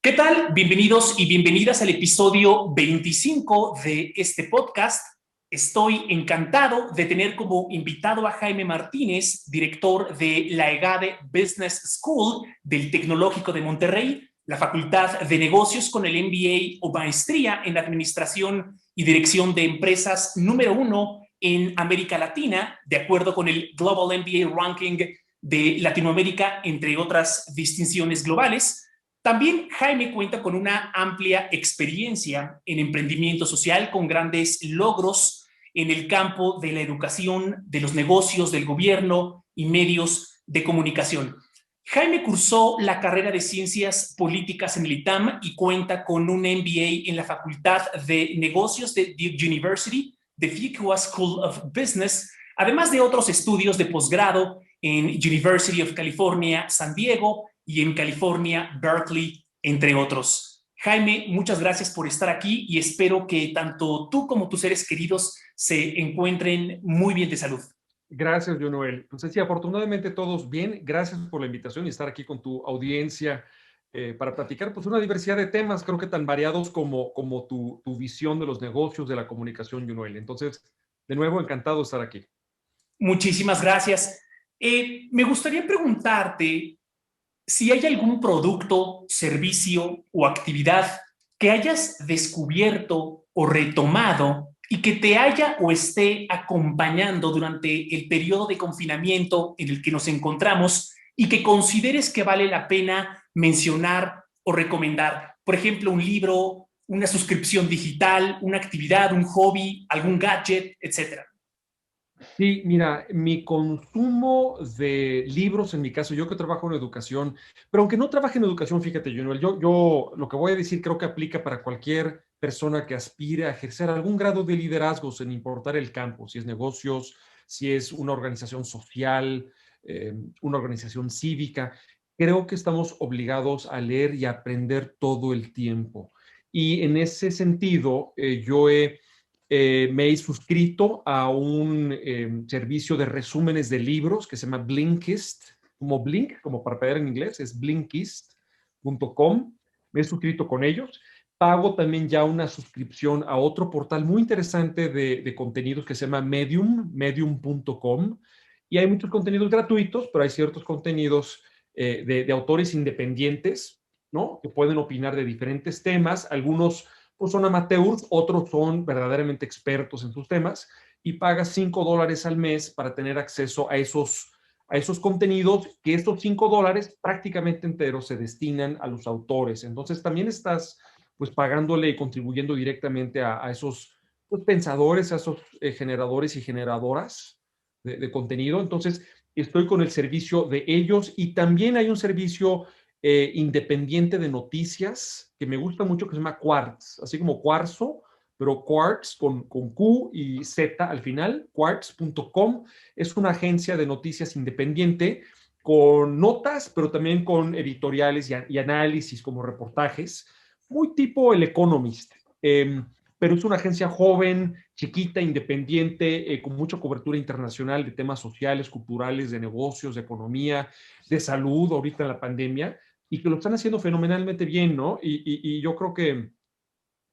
¿Qué tal? Bienvenidos y bienvenidas al episodio 25 de este podcast. Estoy encantado de tener como invitado a Jaime Martínez, director de la EGADE Business School del Tecnológico de Monterrey, la Facultad de Negocios con el MBA o Maestría en Administración y Dirección de Empresas número 1 en América Latina, de acuerdo con el Global MBA Ranking de Latinoamérica, entre otras distinciones globales. También Jaime cuenta con una amplia experiencia en emprendimiento social con grandes logros en el campo de la educación, de los negocios, del gobierno y medios de comunicación. Jaime cursó la carrera de Ciencias Políticas en el ITAM y cuenta con un MBA en la Facultad de Negocios de Duke University, de Fuqua School of Business, además de otros estudios de posgrado en University of California, San Diego, y en California, Berkeley, entre otros. Jaime, muchas gracias por estar aquí y espero que tanto tú como tus seres queridos se encuentren muy bien de salud. Gracias, Jonoel. Pues sí, afortunadamente todos bien. Gracias por la invitación y estar aquí con tu audiencia para platicar pues una diversidad de temas, creo que tan variados como tu visión de los negocios, de la comunicación, Jonoel. Entonces, de nuevo, encantado de estar aquí. Muchísimas gracias. Me gustaría preguntarte si hay algún producto, servicio o actividad que hayas descubierto o retomado y que te haya o esté acompañando durante el periodo de confinamiento en el que nos encontramos y que consideres que vale la pena mencionar o recomendar. Por ejemplo, un libro, una suscripción digital, una actividad, un hobby, algún gadget, etcétera. Sí, mira, mi consumo de libros, en mi caso, yo que trabajo en educación, pero aunque no trabaje en educación, fíjate, Jonoel, yo lo que voy a decir creo que aplica para cualquier persona que aspire a ejercer algún grado de liderazgo sin importar el campo, si es negocios, si es una organización social, una organización cívica. Creo que estamos obligados a leer y a aprender todo el tiempo. Y en ese sentido, me he suscrito a un servicio de resúmenes de libros que se llama Blinkist, como Blink, como parpadear en inglés, es blinkist.com. Me he suscrito con ellos. Pago también ya una suscripción a otro portal muy interesante de contenidos que se llama Medium, medium.com. Y hay muchos contenidos gratuitos, pero hay ciertos contenidos de autores independientes, ¿no? Que pueden opinar de diferentes temas. Algunos pues son amateurs, otros son verdaderamente expertos en sus temas, y pagas $5 al mes para tener acceso a esos contenidos, que estos $5 prácticamente enteros se destinan a los autores. Entonces también estás pues pagándole y contribuyendo directamente a esos pues, pensadores, a esos generadores y generadoras de contenido. Entonces estoy con el servicio de ellos, y también hay un servicio independiente de noticias que me gusta mucho, que se llama Quartz, así como cuarzo, pero Quartz con Q y Z al final, quartz.com. Es una agencia de noticias independiente con notas, pero también con editoriales y análisis como reportajes, muy tipo El Economist. Pero es una agencia joven, chiquita, independiente, con mucha cobertura internacional de temas sociales, culturales, de negocios, de economía, de salud, ahorita en la pandemia, y que lo están haciendo fenomenalmente bien, ¿no? Y yo creo que,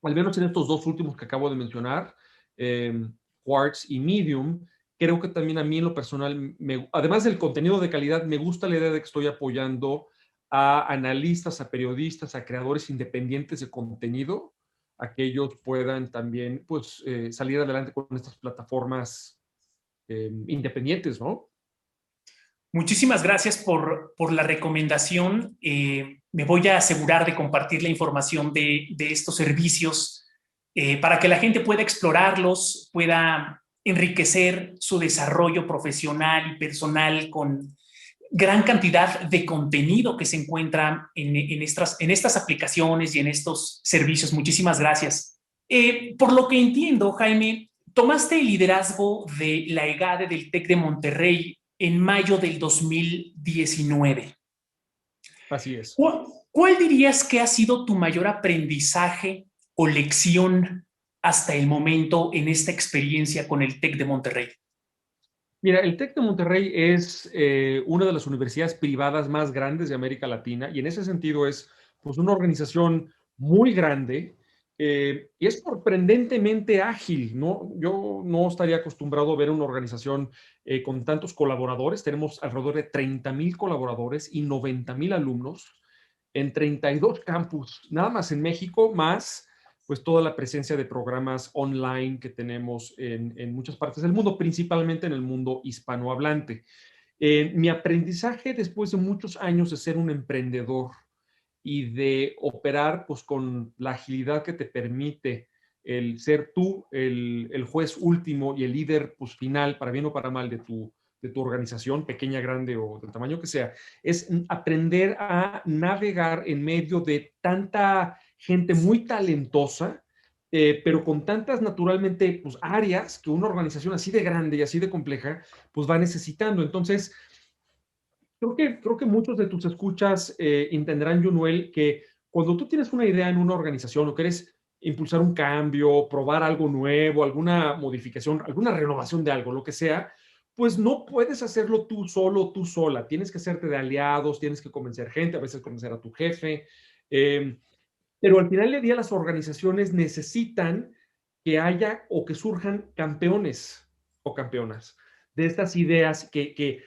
al menos en estos dos últimos que acabo de mencionar, eh, Quartz y Medium, creo que también a mí en lo personal, además del contenido de calidad, me gusta la idea de que estoy apoyando a analistas, a periodistas, a creadores independientes de contenido, a que ellos puedan también pues, salir adelante con estas plataformas independientes, ¿no? Muchísimas gracias por la recomendación. Me voy a asegurar de compartir la información de estos servicios para que la gente pueda explorarlos, pueda enriquecer su desarrollo profesional y personal con gran cantidad de contenido que se encuentra en estas aplicaciones y en estos servicios. Muchísimas gracias. Por lo que entiendo, Jaime, tomaste el liderazgo de la EGADE del TEC de Monterrey en mayo del 2019. Así es. ¿Cuál dirías que ha sido tu mayor aprendizaje o lección hasta el momento en esta experiencia con el TEC de Monterrey? Mira, el TEC de Monterrey es una de las universidades privadas más grandes de América Latina, y en ese sentido es pues una organización muy grande y es sorprendentemente ágil, ¿no? Yo no estaría acostumbrado a ver una organización con tantos colaboradores. Tenemos alrededor de 30,000 colaboradores y 90,000 alumnos en 32 campus, nada más en México, más pues toda la presencia de programas online que tenemos en muchas partes del mundo, principalmente en el mundo hispanohablante. Mi aprendizaje después de muchos años de ser un emprendedor y de operar pues con la agilidad que te permite el ser tú el juez último y el líder pues final, para bien o para mal, de tu organización, pequeña, grande o del tamaño que sea, es aprender a navegar en medio de tanta gente muy talentosa, pero con tantas naturalmente pues, áreas que una organización así de grande y así de compleja pues va necesitando. Entonces, creo que muchos de tus escuchas entenderán, Junuel, que cuando tú tienes una idea en una organización o quieres impulsar un cambio, probar algo nuevo, alguna modificación, alguna renovación de algo, lo que sea, pues no puedes hacerlo tú solo, tú sola. Tienes que hacerte de aliados, tienes que convencer gente, a veces convencer a tu jefe. Eh, pero al final del día las organizaciones necesitan que haya o que surjan campeones o campeonas de estas ideas que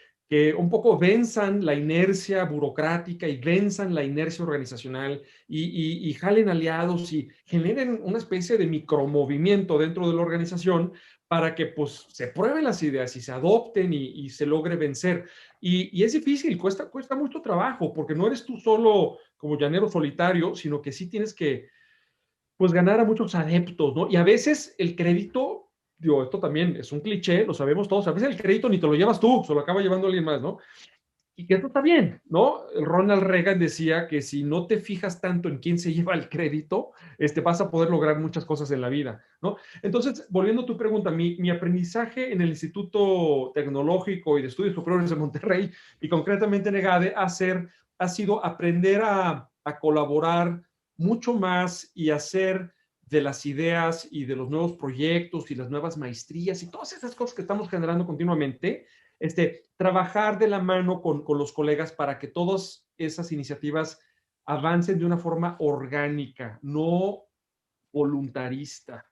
un poco venzan la inercia burocrática y venzan la inercia organizacional y jalen aliados y generen una especie de micromovimiento dentro de la organización para que pues se prueben las ideas y se adopten y se logre vencer. Y es difícil, cuesta mucho trabajo porque no eres tú solo como llanero solitario, sino que sí tienes que pues ganar a muchos adeptos, ¿no? Y a veces el crédito, digo, esto también es un cliché, lo sabemos todos, a veces el crédito ni te lo llevas tú, se lo acaba llevando alguien más, ¿no? Y que esto está bien, ¿no? Ronald Reagan decía que si no te fijas tanto en quién se lleva el crédito, vas a poder lograr muchas cosas en la vida, ¿no? Entonces, volviendo a tu pregunta, mi aprendizaje en el Instituto Tecnológico y de Estudios Superiores de Monterrey, y concretamente en EGADE, ha sido aprender a colaborar mucho más y hacer de las ideas y de los nuevos proyectos y las nuevas maestrías y todas esas cosas que estamos generando continuamente, trabajar de la mano con los colegas para que todas esas iniciativas avancen de una forma orgánica, no voluntarista.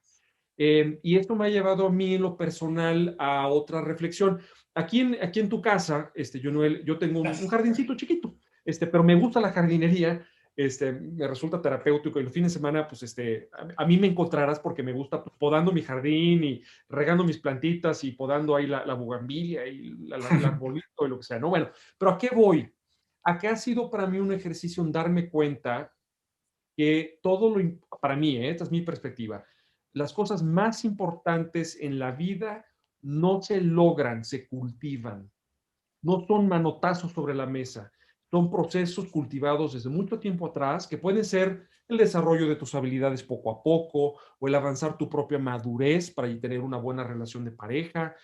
Y esto me ha llevado a mí en lo personal a otra reflexión. Aquí en tu casa, yo tengo un jardincito chiquito, pero me gusta la jardinería, me resulta terapéutico y los fines de semana, pues, a mí me encontrarás porque me gusta pues, podando mi jardín y regando mis plantitas y podando ahí la bugambilia y el arbolito y lo que sea, ¿no? Bueno, pero ¿a qué voy? ¿A qué ha sido para mí un ejercicio en darme cuenta que para mí, esta es mi perspectiva, las cosas más importantes en la vida no se logran, se cultivan. No son manotazos sobre la mesa, son procesos cultivados desde mucho tiempo atrás que pueden ser el desarrollo de tus habilidades poco a poco o el avanzar tu propia madurez para tener una buena relación de pareja,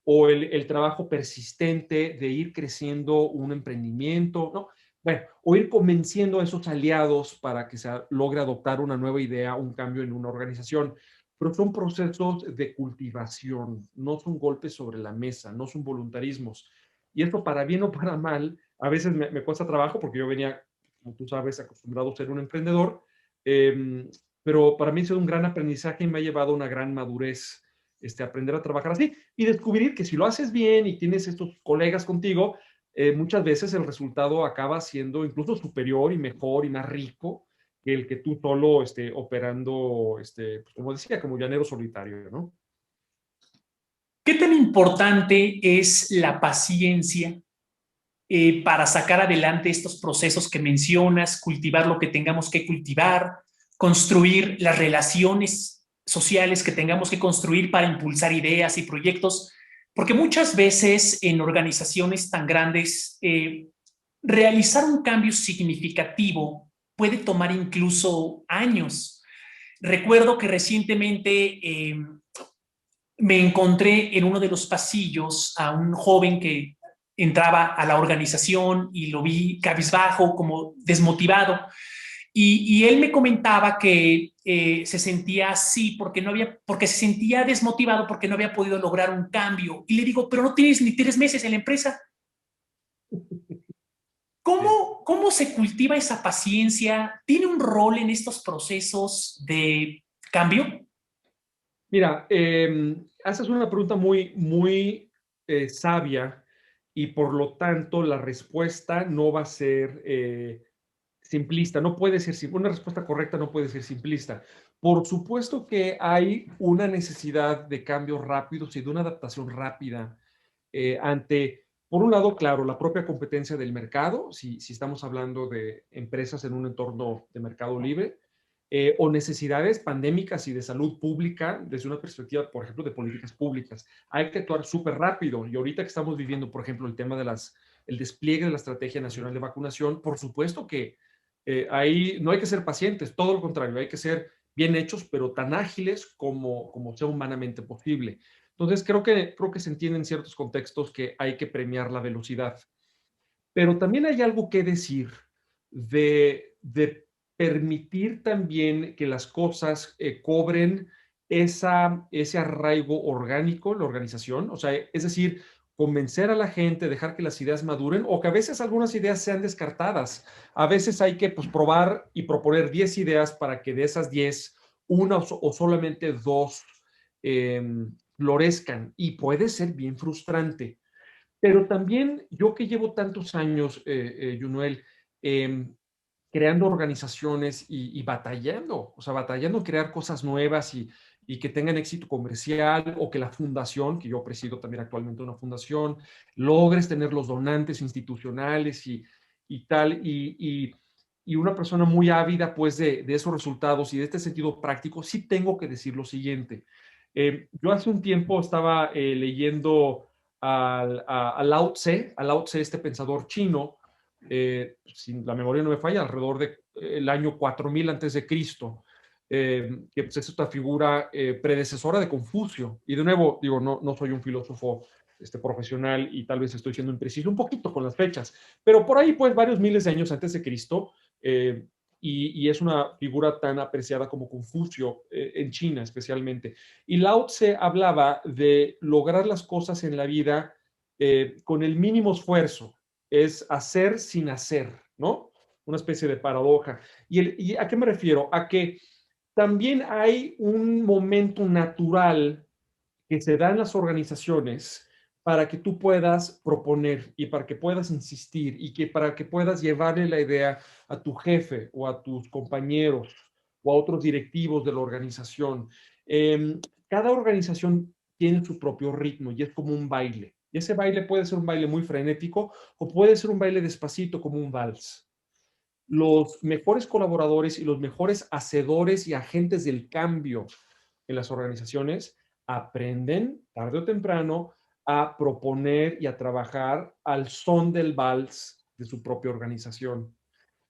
o el trabajo persistente de ir creciendo un emprendimiento, ¿no? Bueno, o ir convenciendo a esos aliados para que se logre adoptar una nueva idea, un cambio en una organización. Pero son procesos de cultivación, no son golpes sobre la mesa, no son voluntarismos. Y esto para bien o para mal, a veces me cuesta trabajo porque yo venía, como tú sabes, acostumbrado a ser un emprendedor, pero para mí ha sido un gran aprendizaje y me ha llevado a una gran madurez aprender a trabajar así y descubrir que si lo haces bien y tienes estos colegas contigo, muchas veces el resultado acaba siendo incluso superior y mejor y más rico que el que tú solo operando, pues, como decía, como llanero solitario, ¿no? ¿Qué tan importante es la paciencia para sacar adelante estos procesos que mencionas, cultivar lo que tengamos que cultivar, construir las relaciones sociales que tengamos que construir para impulsar ideas y proyectos? Porque muchas veces en organizaciones tan grandes, realizar un cambio significativo puede tomar incluso años. Recuerdo que recientemente me encontré en uno de los pasillos a un joven que entraba a la organización y lo vi cabizbajo, como desmotivado. Y él me comentaba que se sentía así porque se sentía desmotivado porque no había podido lograr un cambio. Y le digo, pero no tienes ni 3 meses en la empresa. Sí. ¿Cómo se cultiva esa paciencia? ¿Tiene un rol en estos procesos de cambio? Mira, haces una pregunta muy sabia y por lo tanto la respuesta no va a ser simplista, no puede ser una respuesta correcta no puede ser simplista. Por supuesto que hay una necesidad de cambios rápidos y de una adaptación rápida ante, por un lado, claro, la propia competencia del mercado, si estamos hablando de empresas en un entorno de mercado libre, o necesidades pandémicas y de salud pública desde una perspectiva, por ejemplo, de políticas públicas. Hay que actuar súper rápido y ahorita que estamos viviendo, por ejemplo, el tema de el despliegue de la Estrategia Nacional de Vacunación, por supuesto que ahí no hay que ser pacientes, todo lo contrario, hay que ser bien hechos, pero tan ágiles como sea humanamente posible. Entonces, creo que se entiende en ciertos contextos que hay que premiar la velocidad. Pero también hay algo que decir de permitir también que las cosas cobren ese arraigo orgánico en la organización. O sea, es decir, convencer a la gente, dejar que las ideas maduren o que a veces algunas ideas sean descartadas. A veces hay que pues, probar y proponer 10 ideas para que de esas 10, una o solamente dos eh, florezcan. Y puede ser bien frustrante. Pero también yo que llevo tantos años, Yunuel, eh, creando organizaciones y batallando, o sea, batallando en crear cosas nuevas y que tengan éxito comercial o que la fundación, que yo presido también actualmente una fundación, logres tener los donantes institucionales y tal, y una persona muy ávida pues de esos resultados y de este sentido práctico, sí tengo que decir lo siguiente. Yo hace un tiempo estaba leyendo a Lao Tse, este pensador chino, si la memoria no me falla, alrededor del el año 4000 antes de Cristo, que pues, es esta figura predecesora de Confucio. Y de nuevo, digo, no soy un filósofo profesional y tal vez estoy siendo impreciso un poquito con las fechas, pero por ahí, pues, varios miles de años antes de Cristo, y es una figura tan apreciada como Confucio en China especialmente. Y Lao Tse hablaba de lograr las cosas en la vida con el mínimo esfuerzo, es hacer sin hacer, ¿no? Una especie de paradoja. ¿Y a qué me refiero? A que también hay un momento natural que se da en las organizaciones para que tú puedas proponer y para que puedas insistir y que para que puedas llevarle la idea a tu jefe o a tus compañeros o a otros directivos de la organización. Cada organización tiene su propio ritmo y es como un baile. Y ese baile puede ser un baile muy frenético o puede ser un baile despacito como un vals. Los mejores colaboradores y los mejores hacedores y agentes del cambio en las organizaciones aprenden tarde o temprano a proponer y a trabajar al son del vals de su propia organización.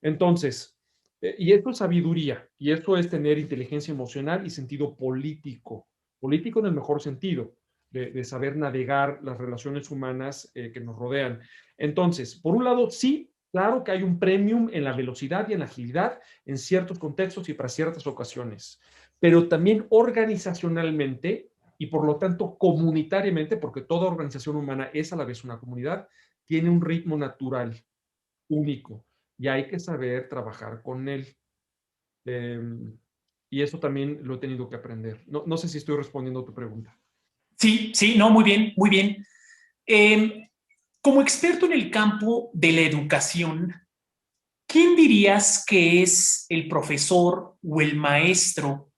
Entonces, y esto es sabiduría, y esto es tener inteligencia emocional y sentido político, político en el mejor sentido, de saber navegar las relaciones humanas que nos rodean. Entonces, por un lado, sí, claro que hay un premium en la velocidad y en la agilidad en ciertos contextos y para ciertas ocasiones, pero también organizacionalmente y por lo tanto comunitariamente, porque toda organización humana es a la vez una comunidad, tiene un ritmo natural único y hay que saber trabajar con él. Eh, y eso también lo he tenido que aprender. No sé si estoy respondiendo a tu pregunta. Sí, sí, no, muy bien, muy bien. Eh, Como experto en el campo de la educación, ¿quién dirías que es el profesor o el maestro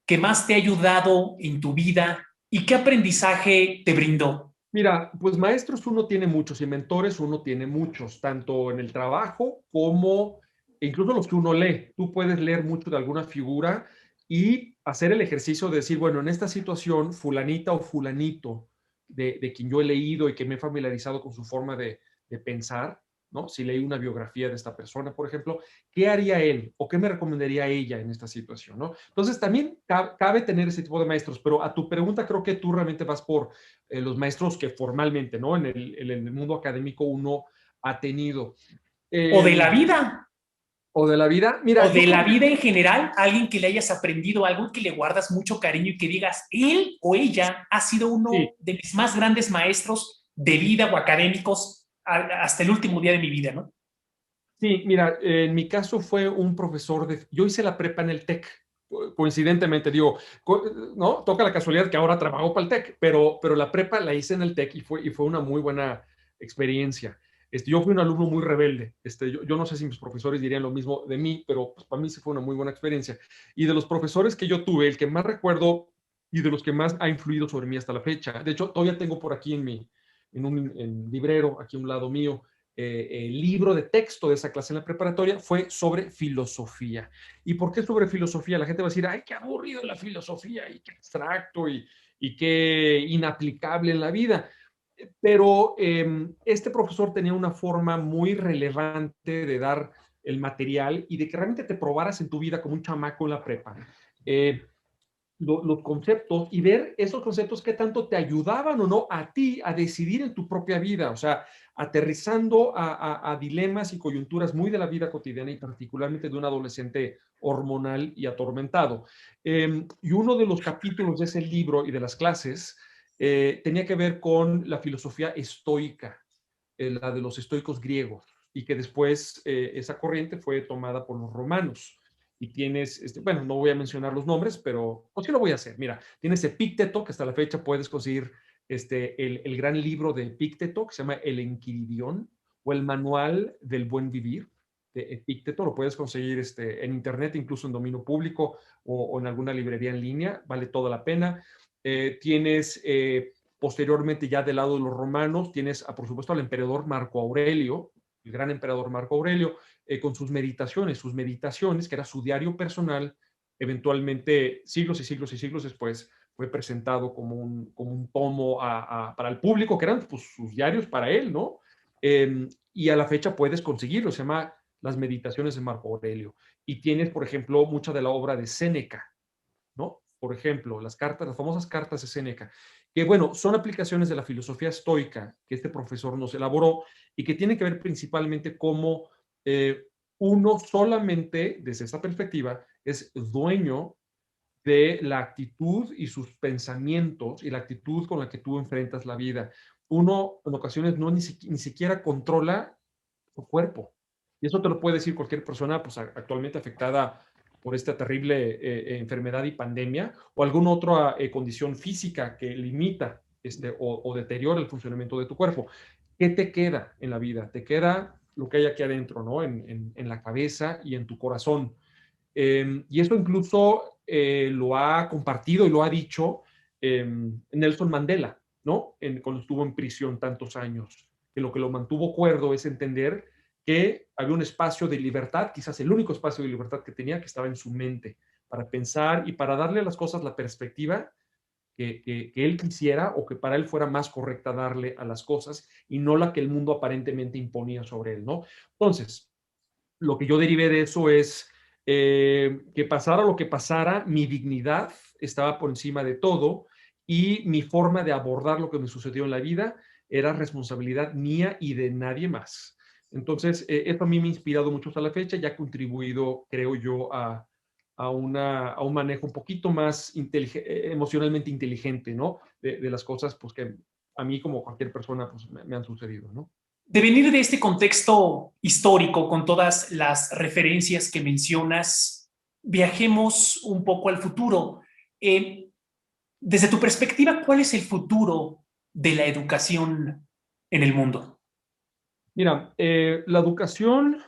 que más te ha ayudado en tu vida y qué aprendizaje te brindó? Mira, pues maestros uno tiene muchos y mentores uno tiene muchos, tanto en el trabajo como incluso los que uno lee. Tú puedes leer mucho de alguna figura y hacer el ejercicio de decir, bueno, en esta situación, fulanita o fulanito de quien yo he leído y que me he familiarizado con su forma de pensar, ¿no? Si leí una biografía de esta persona, por ejemplo, ¿qué haría él o qué me recomendaría ella en esta situación, ¿no? Entonces, también cabe tener ese tipo de maestros, pero a tu pregunta creo que tú realmente vas por los maestros que formalmente, ¿no? En el mundo académico uno ha tenido. O Eh, de la vida, o de la vida. o Mira, yo de creo la que vida en general, alguien que le hayas aprendido algo que le guardas mucho cariño y que digas, él o ella ha sido sí. uno de mis más grandes maestros de vida o académicos hasta el último día de mi vida, ¿no? Sí, mira, en mi caso fue un profesor de... Yo hice la prepa en el TEC, coincidentemente, digo, ¿no? Toca la casualidad que ahora trabajo para el TEC, pero la prepa la hice en el TEC y fue una muy buena experiencia. Yo fui un alumno muy rebelde. Yo no sé si mis profesores dirían lo mismo de mí, pero pues, para mí sí fue una muy buena experiencia. Y de los profesores que yo tuve, el que más recuerdo y de los que más ha influido sobre mí hasta la fecha, de hecho, todavía tengo por aquí en un librero, aquí a un lado mío, el libro de texto de esa clase en la preparatoria fue sobre filosofía. ¿Y por qué sobre filosofía? La gente va a decir, ay, qué aburrido la filosofía y qué abstracto y qué inaplicable en la vida. Pero este profesor tenía una forma muy relevante de dar el material y de que realmente te probaras en tu vida como un chamaco en la prepa. Eh, los conceptos y ver esos conceptos que tanto te ayudaban o no a ti a decidir en tu propia vida, o sea, aterrizando a dilemas y coyunturas muy de la vida cotidiana y particularmente de un adolescente hormonal y atormentado. Y uno de los capítulos de ese libro y de las clases tenía que ver con la filosofía estoica, la de los estoicos griegos, y que después esa corriente fue tomada por los romanos y tienes, bueno, no voy a mencionar los nombres, pero pues sí lo voy a hacer. Mira, tienes Epícteto, que hasta la fecha puedes conseguir el gran libro de Epícteto, que se llama El Enquiridión, o el Manual del Buen Vivir de Epícteto, lo puedes conseguir en internet, incluso en dominio público o en alguna librería en línea, vale toda la pena. Tienes posteriormente, ya del lado de los romanos, tienes, por supuesto, al emperador Marco Aurelio, el gran emperador Marco Aurelio, con sus meditaciones, que era su diario personal, eventualmente siglos y siglos y siglos después fue presentado como un tomo para el público, que eran pues, sus diarios para él, ¿no? Y a la fecha puedes conseguirlo, se llama Las Meditaciones de Marco Aurelio. Y tienes, por ejemplo, mucha de la obra de Séneca, ¿no? Por ejemplo, las famosas cartas de Séneca, que bueno, son aplicaciones de la filosofía estoica que este profesor nos elaboró y que tienen que ver principalmente cómo eh, uno solamente, desde esa perspectiva, es dueño de la actitud y sus pensamientos y la actitud con la que tú enfrentas la vida. Uno en ocasiones no ni siquiera controla su cuerpo. Y eso te lo puede decir cualquier persona pues, actualmente afectada por esta terrible enfermedad y pandemia o alguna otra condición física que limita o deteriora el funcionamiento de tu cuerpo. ¿Qué te queda en la vida? Te queda lo que hay aquí adentro, ¿no? En la cabeza y en tu corazón. Y eso incluso lo ha compartido y lo ha dicho Nelson Mandela, ¿no? Cuando estuvo en prisión tantos años, que lo mantuvo cuerdo es entender que había un espacio de libertad, quizás el único espacio de libertad que tenía, que estaba en su mente, para pensar y para darle a las cosas la perspectiva que él quisiera o que para él fuera más correcta darle a las cosas y no la que el mundo aparentemente imponía sobre él, ¿no? Entonces, lo que yo derivé de eso es que pasara lo que pasara, mi dignidad estaba por encima de todo y mi forma de abordar lo que me sucedió en la vida era responsabilidad mía y de nadie más. Entonces, esto a mí me ha inspirado mucho hasta la fecha y ha contribuido, creo yo, a un manejo un poquito más emocionalmente inteligente, ¿no? De las cosas pues, que a mí, como cualquier persona, pues, me han sucedido, ¿no? De venir de este contexto histórico, con todas las referencias que mencionas, viajemos un poco al futuro. Eh, Desde tu perspectiva, ¿cuál es el futuro de la educación en el mundo? Mira, la educación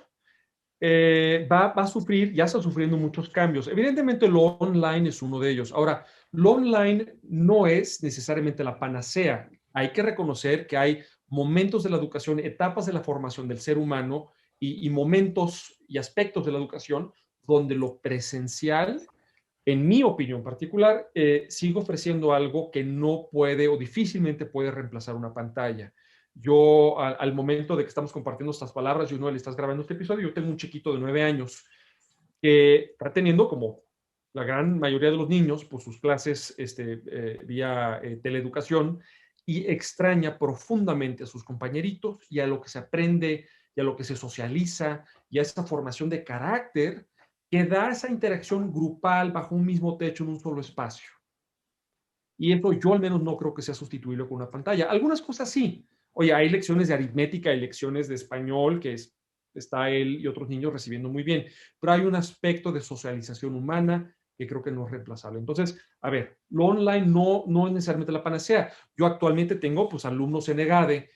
va a sufrir, ya está sufriendo muchos cambios. Evidentemente lo online es uno de ellos. Ahora, lo online no es necesariamente la panacea. Hay que reconocer que hay momentos de la educación, etapas de la formación del ser humano y momentos y aspectos de la educación donde lo presencial, en mi opinión particular, sigue ofreciendo algo que no puede o difícilmente puede reemplazar una pantalla. Yo, al momento de que estamos compartiendo estas palabras, Junuel, estás grabando este episodio, yo tengo un chiquito de 9 años que está teniendo, como la gran mayoría de los niños, pues sus clases vía teleeducación y extraña profundamente a sus compañeritos y a lo que se aprende y a lo que se socializa y a esa formación de carácter que da esa interacción grupal bajo un mismo techo en un solo espacio. Y eso yo al menos no creo que sea sustituible con una pantalla. Algunas cosas sí. Oye, hay lecciones de aritmética, hay lecciones de español, que es está él y otros niños recibiendo muy bien. Pero hay un aspecto de socialización humana que creo que no es reemplazable. Entonces, a ver, lo online no es necesariamente la panacea. Yo actualmente tengo pues alumnos en EGADE,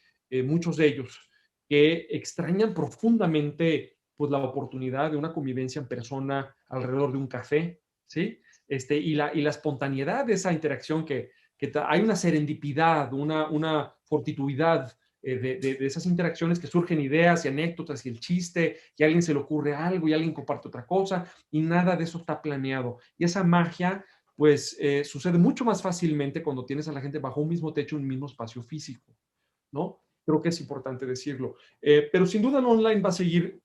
muchos de ellos, que extrañan profundamente pues la oportunidad de una convivencia en persona alrededor de un café, ¿sí? Y la espontaneidad de esa interacción que hay una serendipidad, una fortuidad de esas interacciones que surgen ideas y anécdotas y el chiste, y a alguien se le ocurre algo y alguien comparte otra cosa, y nada de eso está planeado. Y esa magia, pues, sucede mucho más fácilmente cuando tienes a la gente bajo un mismo techo, un mismo espacio físico, ¿no? Creo que es importante decirlo. Pero sin duda el online va a seguir,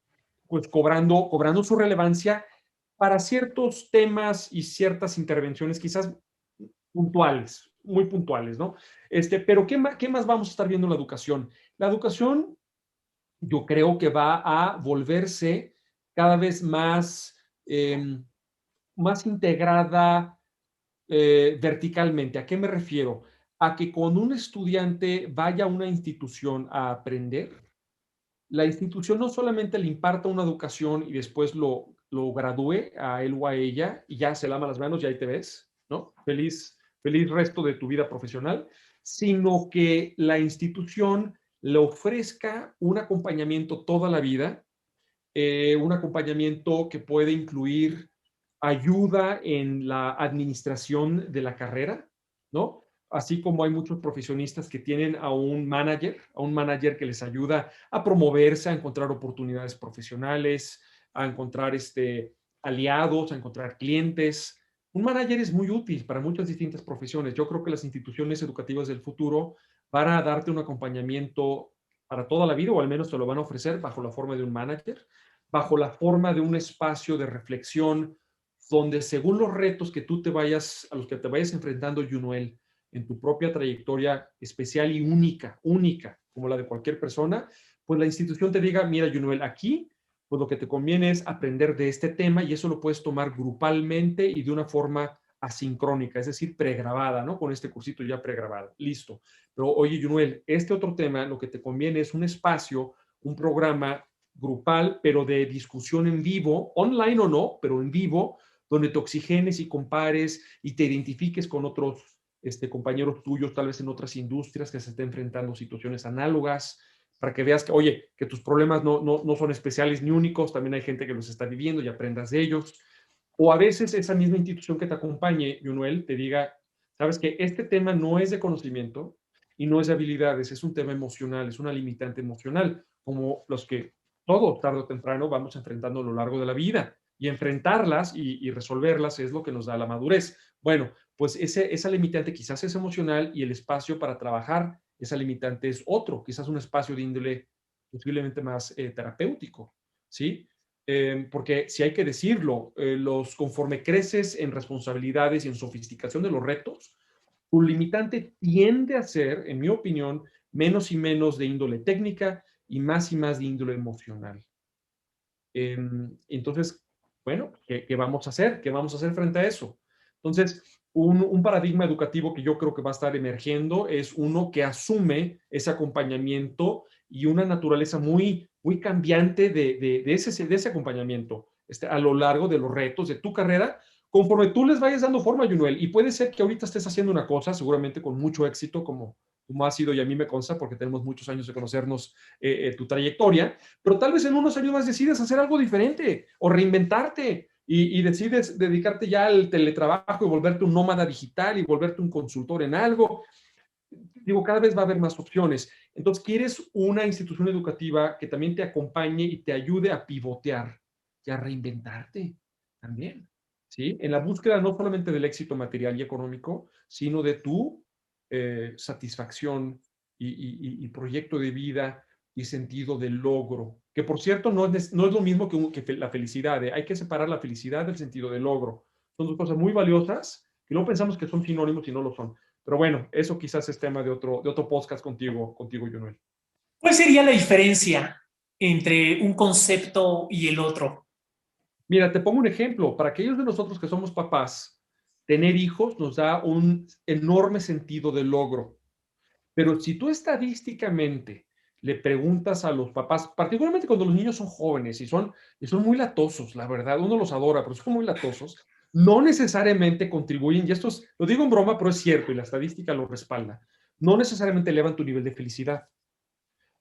pues, cobrando su relevancia para ciertos temas y ciertas intervenciones quizás puntuales, muy puntuales, ¿no? Pero ¿qué más vamos a estar viendo en la educación? La educación, yo creo que va a volverse cada vez más integrada verticalmente. ¿A qué me refiero? A que cuando un estudiante vaya a una institución a aprender, la institución no solamente le imparta una educación y después lo gradúe a él o a ella y ya se lama las manos y ahí te ves, ¿no? Feliz, feliz resto de tu vida profesional, sino que la institución le ofrezca un acompañamiento toda la vida, un acompañamiento que puede incluir ayuda en la administración de la carrera, ¿no? Así como hay muchos profesionistas que tienen a un manager que les ayuda a promoverse, a encontrar oportunidades profesionales, a encontrar aliados, a encontrar clientes. Un manager es muy útil para muchas distintas profesiones. Yo creo que las instituciones educativas del futuro van a darte un acompañamiento para toda la vida, o al menos te lo van a ofrecer bajo la forma de un manager, bajo la forma de un espacio de reflexión, donde según los retos a los que te vayas enfrentando, Junuel, en tu propia trayectoria especial y única, como la de cualquier persona, pues la institución te diga, mira, Junuel, aquí, pues lo que te conviene es aprender de este tema y eso lo puedes tomar grupalmente y de una forma asincrónica, es decir, pregrabada, ¿no? Con este cursito ya pregrabado, listo. Pero oye, Junuel, este otro tema, lo que te conviene es un espacio, un programa grupal, pero de discusión en vivo, online o no, pero en vivo, donde te oxigenes y compares y te identifiques con otros compañeros tuyos, tal vez en otras industrias que se estén enfrentando a situaciones análogas, para que veas que, oye, que tus problemas no son especiales ni únicos, también hay gente que los está viviendo y aprendas de ellos. O a veces esa misma institución que te acompañe, Yunuel, te diga, sabes que este tema no es de conocimiento y no es de habilidades, es un tema emocional, es una limitante emocional, como los que todos, tarde o temprano, vamos enfrentando a lo largo de la vida. Y enfrentarlas y resolverlas es lo que nos da la madurez. Bueno, pues esa limitante quizás es emocional y el espacio para trabajar esa limitante es otro, quizás un espacio de índole posiblemente más terapéutico, ¿sí? Porque si hay que decirlo, conforme creces en responsabilidades y en sofisticación de los retos, tu limitante tiende a ser, en mi opinión, menos y menos de índole técnica y más de índole emocional. Entonces, bueno, ¿qué vamos a hacer? ¿Qué vamos a hacer frente a eso? Entonces, un paradigma educativo que yo creo que va a estar emergiendo es uno que asume ese acompañamiento y una naturaleza muy cambiante de ese acompañamiento a lo largo de los retos de tu carrera, conforme tú les vayas dando forma, Junuel. Y puede ser que ahorita estés haciendo una cosa, seguramente con mucho éxito, como ha sido y a mí me consta, porque tenemos muchos años de conocernos, tu trayectoria, pero tal vez en unos años más decides hacer algo diferente o reinventarte y decides dedicarte ya al teletrabajo y volverte un nómada digital y volverte un consultor en algo. Digo, cada vez va a haber más opciones. Entonces, quieres una institución educativa que también te acompañe y te ayude a pivotear y a reinventarte también, ¿sí? En la búsqueda no solamente del éxito material y económico, sino de tu satisfacción y proyecto de vida y sentido de logro, que por cierto no es lo mismo que la felicidad, ¿eh? Hay que separar la felicidad del sentido del logro. Son dos cosas muy valiosas que no pensamos que son sinónimos y no lo son. Pero bueno, eso quizás es tema de otro podcast contigo, Junuel. ¿Cuál sería la diferencia entre un concepto y el otro? Mira, te pongo un ejemplo. Para aquellos de nosotros que somos papás, tener hijos nos da un enorme sentido de logro. Pero si tú estadísticamente le preguntas a los papás, particularmente cuando los niños son jóvenes y son muy latosos, la verdad, uno los adora, pero son muy latosos, no necesariamente contribuyen, y esto lo digo en broma, pero es cierto, y la estadística lo respalda, no necesariamente elevan tu nivel de felicidad.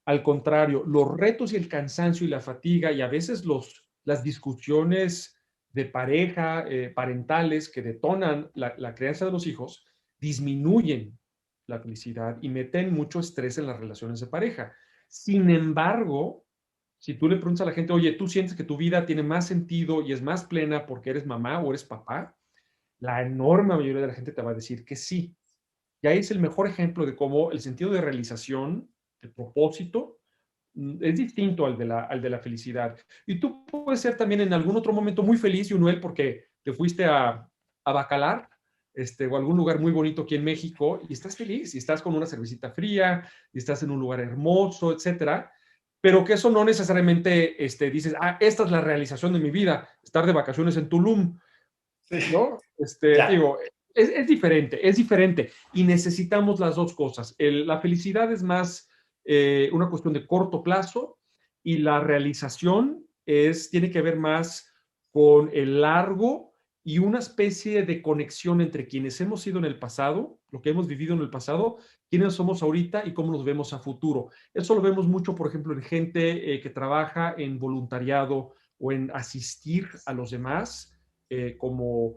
Al contrario, los retos y el cansancio y la fatiga y a veces las discusiones de pareja, parentales, que detonan la crianza de los hijos, disminuyen la felicidad y meten mucho estrés en las relaciones de pareja. Sin embargo, si tú le preguntas a la gente, oye, ¿tú sientes que tu vida tiene más sentido y es más plena porque eres mamá o eres papá? La enorme mayoría de la gente te va a decir que sí. Y ahí es el mejor ejemplo de cómo el sentido de realización, el propósito, es distinto al de la felicidad. Y tú puedes ser también en algún otro momento muy feliz, Yunuel, porque te fuiste a Bacalar, o algún lugar muy bonito aquí en México, y estás feliz, y estás con una cervecita fría, y estás en un lugar hermoso, etcétera. Pero que eso no necesariamente dices, esta es la realización de mi vida, estar de vacaciones en Tulum, Sí, ¿no? ya, Digo, es diferente, es diferente. Y necesitamos las dos cosas. La felicidad es más una cuestión de corto plazo y la realización tiene que ver más con el largo y una especie de conexión entre quienes hemos sido en el pasado, lo que hemos vivido en el pasado, quiénes somos ahorita y cómo nos vemos a futuro. Eso lo vemos mucho, por ejemplo, en gente que trabaja en voluntariado o en asistir a los demás como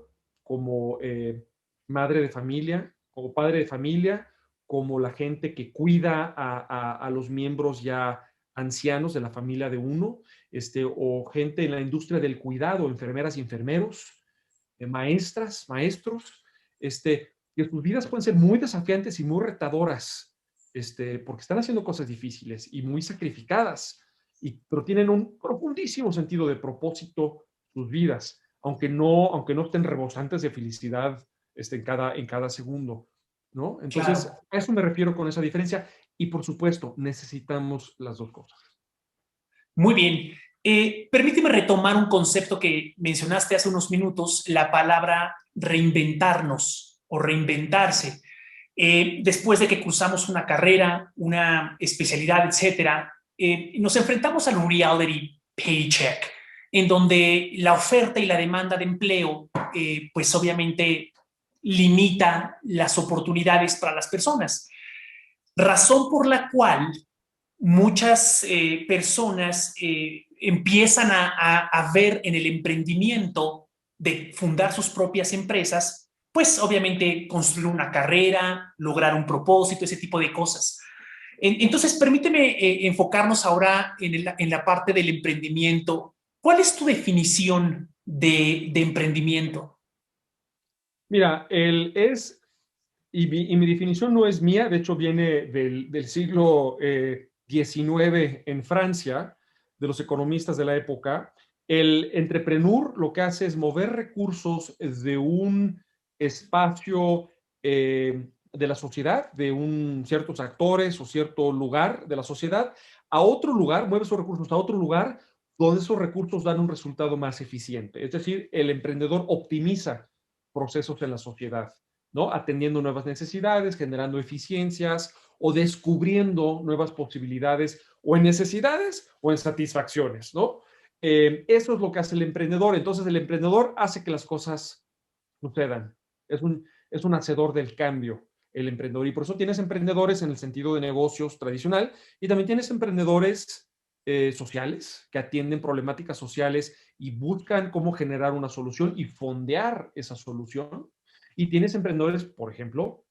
madre de familia, como padre de familia, como la gente que cuida a los miembros ya ancianos de la familia de uno, o gente en la industria del cuidado, enfermeras y enfermeros, maestras, maestros, que sus vidas pueden ser muy desafiantes y muy retadoras, porque están haciendo cosas difíciles y muy sacrificadas, pero tienen un profundísimo sentido de propósito sus vidas, aunque no estén rebosantes de felicidad en cada segundo, ¿no? Entonces, claro. a eso me refiero con esa diferencia y, por supuesto, necesitamos las dos cosas. Muy bien. Permíteme retomar un concepto que mencionaste hace unos minutos, la palabra reinventarnos o reinventarse. Después de que cursamos una carrera, una especialidad, etcétera, nos enfrentamos al reality paycheck, en donde la oferta y la demanda de empleo, pues obviamente limita las oportunidades para las personas. Razón por la cual muchas personas empiezan a ver en el emprendimiento de fundar sus propias empresas, pues obviamente construir una carrera, lograr un propósito, ese tipo de cosas. Entonces, permíteme enfocarnos ahora en la parte del emprendimiento. ¿Cuál es tu definición de emprendimiento? Mira, y mi definición no es mía, de hecho viene del siglo XIX en Francia, de los economistas de la época. El entrepreneur lo que hace es mover recursos de un espacio de la sociedad, de ciertos actores o cierto lugar de la sociedad, a otro lugar, mueve esos recursos a otro lugar donde esos recursos dan un resultado más eficiente. Es decir, el emprendedor optimiza procesos en la sociedad, ¿no? Atendiendo nuevas necesidades, generando eficiencias o descubriendo nuevas posibilidades o en necesidades o en satisfacciones, ¿no? Eso es lo que hace el emprendedor. Entonces, el emprendedor hace que las cosas sucedan. Es un hacedor del cambio, el emprendedor. Y por eso tienes emprendedores en el sentido de negocios tradicional y también tienes emprendedores sociales que atienden problemáticas sociales y buscan cómo generar una solución y fondear esa solución. Y tienes emprendedores, por ejemplo,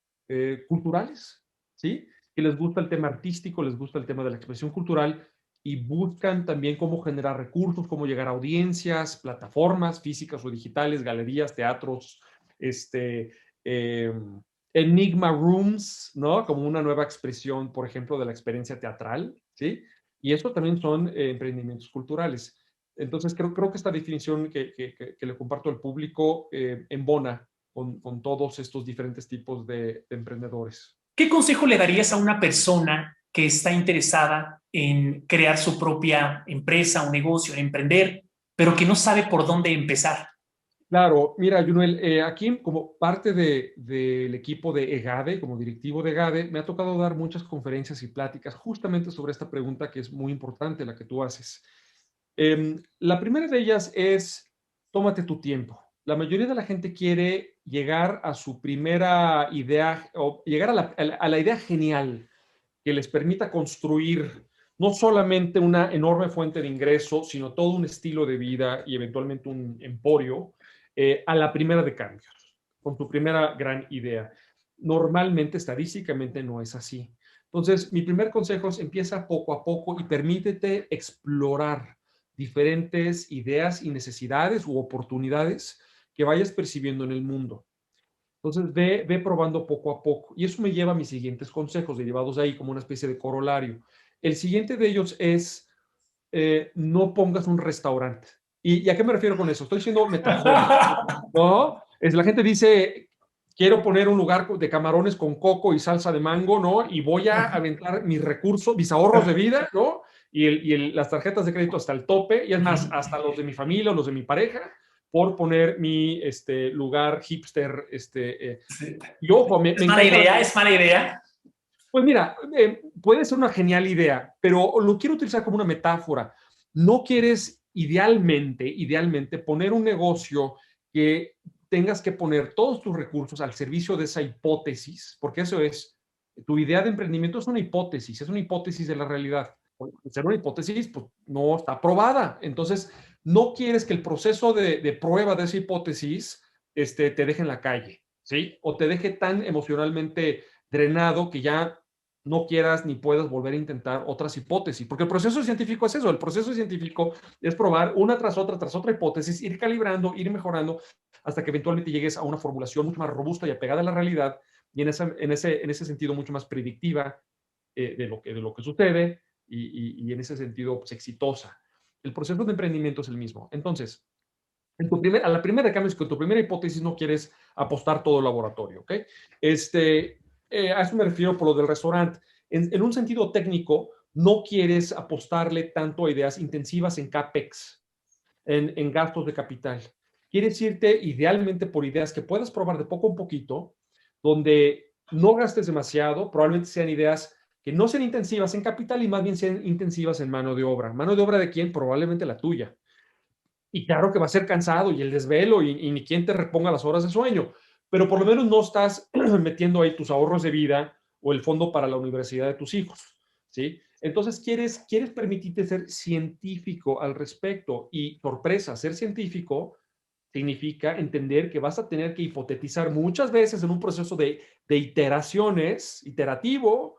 culturales, ¿sí? Que les gusta el tema artístico, les gusta el tema de la expresión cultural y buscan también cómo generar recursos, cómo llegar a audiencias, plataformas físicas o digitales, galerías, teatros, este, eh, Enigma Rooms, ¿no? Como una nueva expresión, por ejemplo, de la experiencia teatral, ¿sí? Y eso también son emprendimientos culturales. Entonces, creo que esta definición que le comparto al público embona con todos estos diferentes tipos de emprendedores. ¿Qué consejo le darías a una persona que está interesada en crear su propia empresa, un negocio, en emprender, pero que no sabe por dónde empezar? Claro, mira, Junel, aquí como parte del equipo de EGADE, como directivo de EGADE, me ha tocado dar muchas conferencias y pláticas justamente sobre esta pregunta que es muy importante, la que tú haces. La primera de ellas es, tómate tu tiempo. La mayoría de la gente quiere llegar a su primera idea o llegar a la idea genial que les permita construir no solamente una enorme fuente de ingreso, sino todo un estilo de vida y eventualmente un emporio a la primera de cambios, con tu primera gran idea. Normalmente, estadísticamente, no es así. Entonces, mi primer consejo es empieza poco a poco y permítete explorar diferentes ideas y necesidades u oportunidades que vayas percibiendo en el mundo. Entonces, ve probando poco a poco. Y eso me lleva a mis siguientes consejos, derivados de ahí como una especie de corolario. El siguiente de ellos es, no pongas un restaurante. ¿Y a qué me refiero con eso? Estoy siendo metafórico, ¿no? La gente dice, quiero poner un lugar de camarones con coco y salsa de mango, ¿no? Y voy a aventar mis recursos, mis ahorros de vida, ¿no? Las tarjetas de crédito hasta el tope, y es más, hasta los de mi familia o los de mi pareja, por poner mi lugar hipster. Sí. Y ojo, me Es mala encanta la... idea, es mala idea. Pues mira, puede ser una genial idea, pero lo quiero utilizar como una metáfora. No quieres idealmente poner un negocio que tengas que poner todos tus recursos al servicio de esa hipótesis, porque eso es, tu idea de emprendimiento es una hipótesis de la realidad. Ser una hipótesis, pues no está probada. Entonces, no quieres que el proceso de prueba de esa hipótesis te deje en la calle, ¿sí? O te deje tan emocionalmente drenado que ya no quieras ni puedas volver a intentar otras hipótesis, porque el proceso científico es eso, el proceso científico es probar una tras otra hipótesis, ir calibrando, ir mejorando, hasta que eventualmente llegues a una formulación mucho más robusta y apegada a la realidad, y en ese sentido mucho más predictiva de lo que sucede, y en ese sentido pues, exitosa. El proceso de emprendimiento es el mismo. Entonces, a la primera de cambio es que en tu primera hipótesis no quieres apostar todo el laboratorio, ¿ok? A eso me refiero por lo del restaurante. En un sentido técnico, no quieres apostarle tanto a ideas intensivas en CAPEX, en gastos de capital. Quieres irte idealmente por ideas que puedas probar de poco a poquito, donde no gastes demasiado, probablemente sean ideas que no sean intensivas en capital y más bien sean intensivas en mano de obra. ¿Mano de obra de quién? Probablemente la tuya. Y claro que va a ser cansado y el desvelo y ni quien te reponga las horas de sueño, pero por lo menos no estás metiendo ahí tus ahorros de vida o el fondo para la universidad de tus hijos, ¿sí? Entonces quieres permitirte ser científico al respecto, y sorpresa, ser científico significa entender que vas a tener que hipotetizar muchas veces en un proceso de iteraciones, iterativo,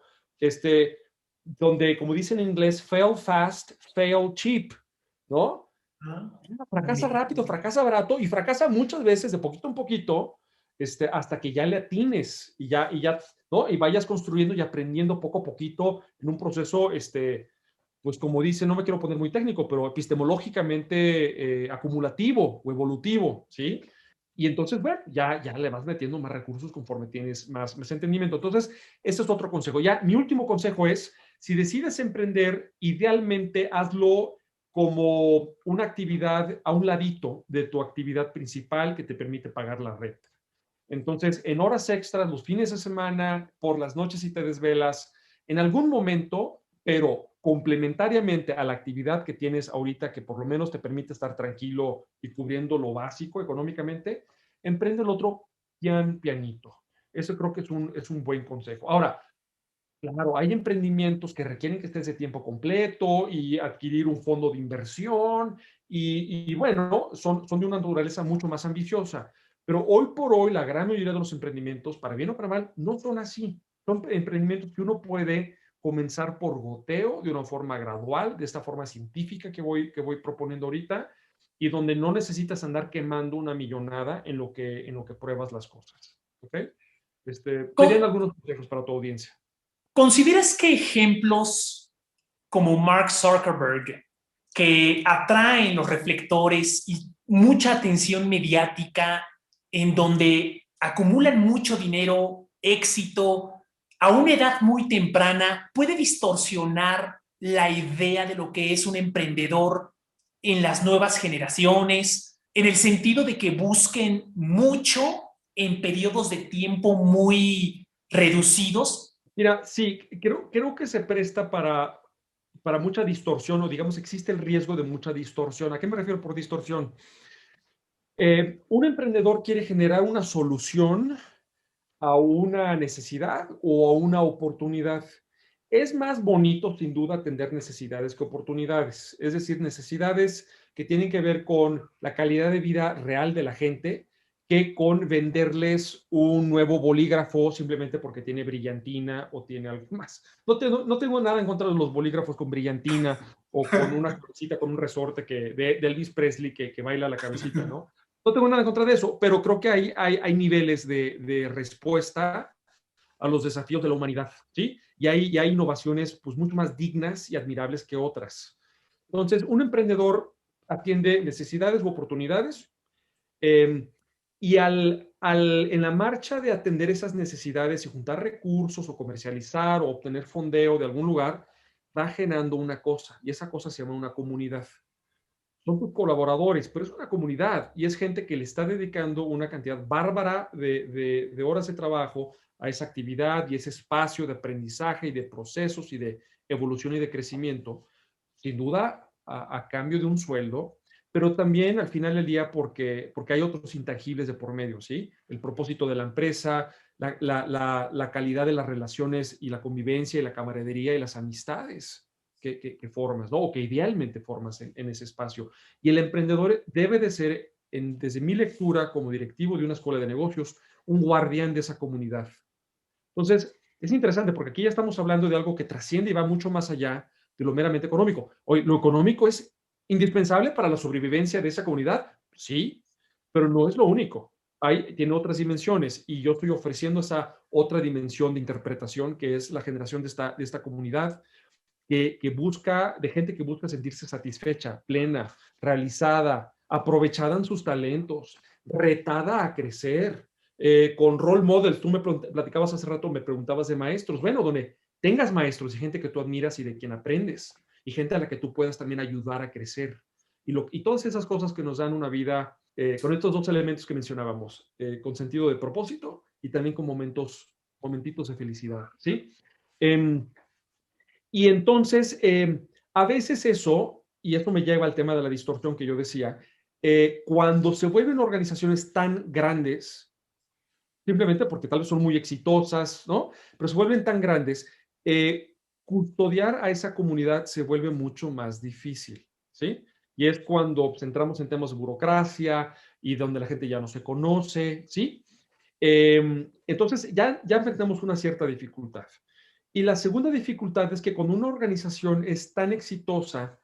donde, como dicen en inglés, fail fast, fail cheap, ¿no? Fracasa rápido, fracasa barato y fracasa muchas veces de poquito en poquito, hasta que ya le atines y ya, ¿no? Y vayas construyendo y aprendiendo poco a poquito en un proceso, pues como dice, no me quiero poner muy técnico, pero epistemológicamente acumulativo o evolutivo, ¿sí? Y entonces, bueno, ya le vas metiendo más recursos conforme tienes más entendimiento. Entonces, ese es otro consejo. Ya, mi último consejo es, si decides emprender, idealmente hazlo como una actividad a un ladito de tu actividad principal que te permite pagar la renta. Entonces, en horas extras, los fines de semana, por las noches si te desvelas, en algún momento, pero complementariamente a la actividad que tienes ahorita, que por lo menos te permite estar tranquilo y cubriendo lo básico económicamente, emprende el otro pianito. Eso creo que es un buen consejo. Ahora, claro, hay emprendimientos que requieren que estés de tiempo completo y adquirir un fondo de inversión y bueno, son de una naturaleza mucho más ambiciosa. Pero hoy por hoy, la gran mayoría de los emprendimientos, para bien o para mal, no son así. Son emprendimientos que uno puede comenzar por goteo, de una forma gradual, de esta forma científica que voy proponiendo ahorita, y donde no necesitas andar quemando una millonada en lo que pruebas las cosas. ¿Ok? Serían Con- algunos consejos para tu audiencia. ¿Consideras que ejemplos como Mark Zuckerberg, que atraen los reflectores y mucha atención mediática, en donde acumulan mucho dinero, éxito, a una edad muy temprana, puede distorsionar la idea de lo que es un emprendedor en las nuevas generaciones? en el sentido de que busquen mucho en periodos de tiempo muy reducidos? Mira, sí, creo que se presta para mucha distorsión, o digamos, existe el riesgo de mucha distorsión. ¿A qué me refiero por distorsión? Un emprendedor quiere generar una solución a una necesidad o a una oportunidad. Es más bonito, sin duda, atender necesidades que oportunidades. Es decir, necesidades que tienen que ver con la calidad de vida real de la gente, que con venderles un nuevo bolígrafo simplemente porque tiene brillantina o tiene algo más. No tengo nada en contra de los bolígrafos con brillantina o con una cabecita, con un resorte de Elvis Presley que baila la cabecita, ¿no? No tengo nada en contra de eso, pero creo que hay niveles de respuesta a los desafíos de la humanidad, ¿sí? Y hay innovaciones pues mucho más dignas y admirables que otras. Entonces, un emprendedor atiende necesidades u oportunidades, eh, y en la marcha de atender esas necesidades y juntar recursos o comercializar o obtener fondeo de algún lugar, va generando una cosa, y esa cosa se llama una comunidad. Son tus colaboradores, pero es una comunidad y es gente que le está dedicando una cantidad bárbara de horas de trabajo a esa actividad y ese espacio de aprendizaje y de procesos y de evolución y de crecimiento, sin duda a cambio de un sueldo, pero también al final del día porque hay otros intangibles de por medio, ¿sí? El propósito de la empresa, la calidad de las relaciones y la convivencia y la camaradería y las amistades que formas, ¿no? O que idealmente formas en ese espacio. Y el emprendedor debe de ser, desde mi lectura como directivo de una escuela de negocios, un guardián de esa comunidad. Entonces, es interesante porque aquí ya estamos hablando de algo que trasciende y va mucho más allá de lo meramente económico. Hoy, lo económico es indispensable para la sobrevivencia de esa comunidad, sí, pero no es lo único. Tiene otras dimensiones y yo estoy ofreciendo esa otra dimensión de interpretación que es la generación de esta comunidad de gente que busca sentirse satisfecha, plena, realizada, aprovechada en sus talentos, retada a crecer, con role models. Tú me platicabas hace rato, me preguntabas de maestros. Bueno, donde tengas maestros y gente que tú admiras y de quien aprendes, y gente a la que tú puedas también ayudar a crecer. Y todas esas cosas que nos dan una vida, con estos dos elementos que mencionábamos, con sentido de propósito y también con momentitos de felicidad, ¿sí? Y entonces, a veces eso, y esto me lleva al tema de la distorsión que yo decía, cuando se vuelven organizaciones tan grandes, simplemente porque tal vez son muy exitosas, ¿no? Pero se vuelven tan grandes, custodiar a esa comunidad se vuelve mucho más difícil, ¿sí? Y es cuando pues, entramos en temas de burocracia y donde la gente ya no se conoce, ¿sí? Entonces ya enfrentamos una cierta dificultad. Y la segunda dificultad es que cuando una organización es tan exitosa,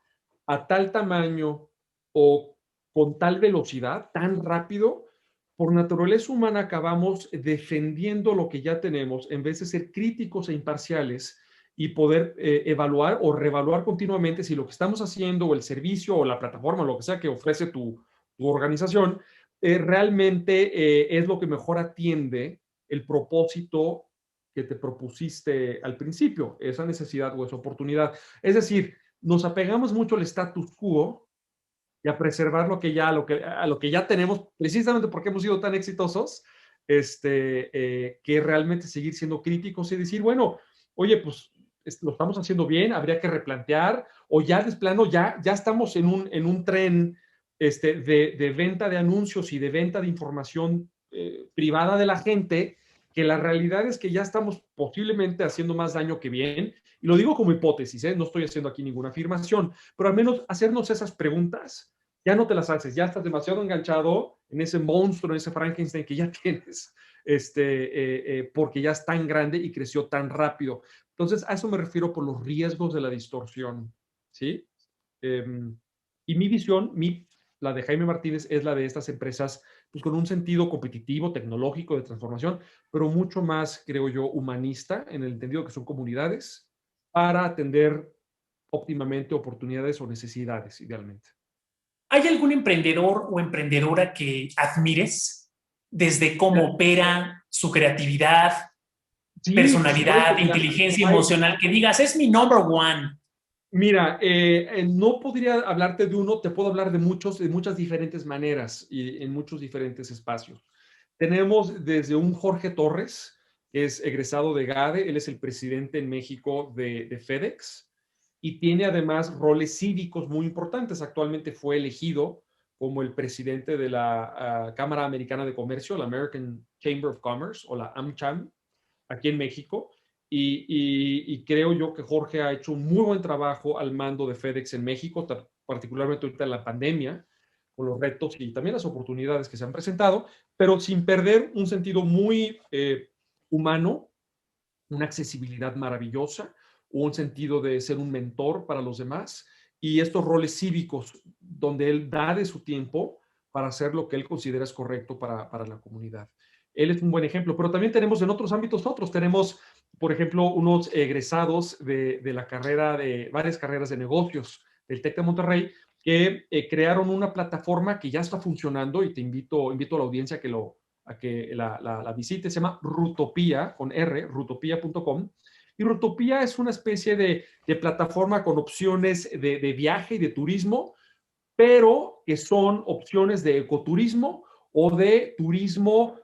a tal tamaño o con tal velocidad, tan rápido, por naturaleza humana acabamos defendiendo lo que ya tenemos en vez de ser críticos e imparciales y poder evaluar o reevaluar continuamente si lo que estamos haciendo o el servicio o la plataforma, lo que sea que ofrece tu organización, realmente es lo que mejor atiende el propósito que te propusiste al principio, esa necesidad o esa oportunidad. Es decir, nos apegamos mucho al status quo y a preservar a lo que ya tenemos, precisamente porque hemos sido tan exitosos, que realmente seguir siendo críticos y decir, bueno, oye, pues lo estamos haciendo bien, habría que replantear, o ya de plano, ya estamos en un tren de venta de anuncios y de venta de información privada de la gente, que la realidad es que ya estamos posiblemente haciendo más daño que bien, y lo digo como hipótesis, no estoy haciendo aquí ninguna afirmación, pero al menos hacernos esas preguntas, ya no te las haces, ya estás demasiado enganchado en ese monstruo, en ese Frankenstein que ya tienes, porque ya es tan grande y creció tan rápido. Entonces, a eso me refiero por los riesgos de la distorsión, ¿sí? Y mi visión, la de Jaime Martínez, es la de estas empresas pues, con un sentido competitivo, tecnológico, de transformación, pero mucho más, creo yo, humanista, en el entendido que son comunidades, para atender óptimamente oportunidades o necesidades, idealmente. ¿Hay algún emprendedor o emprendedora que admires desde cómo opera, su creatividad, Sí, por supuesto. personalidad, Mira, inteligencia emocional, que digas, es mi number one? Mira, no podría hablarte de uno, te puedo hablar de muchos, de muchas diferentes maneras y en muchos diferentes espacios. Tenemos desde un Jorge Torres, que es egresado de GADE, él es el presidente en México de FedEx y tiene además roles cívicos muy importantes. Actualmente fue elegido como el presidente de la Cámara Americana de Comercio, la American Chamber of Commerce o la AmCham, aquí en México. Y creo yo que Jorge ha hecho un muy buen trabajo al mando de FedEx en México, particularmente ahorita en la pandemia, con los retos y también las oportunidades que se han presentado, pero sin perder un sentido muy humano, una accesibilidad maravillosa, un sentido de ser un mentor para los demás y estos roles cívicos donde él da de su tiempo para hacer lo que él considera es correcto para la comunidad. Él es un buen ejemplo, pero también tenemos en otros ámbitos otros. Tenemos, por ejemplo, unos egresados de la carrera de varias carreras de negocios del TEC de Monterrey que crearon una plataforma que ya está funcionando y te invito a la audiencia a que la visite. Se llama Rutopía, con R, rutopía.com. Y Rutopía es una especie de plataforma con opciones de viaje y de turismo, pero que son opciones de ecoturismo o de turismo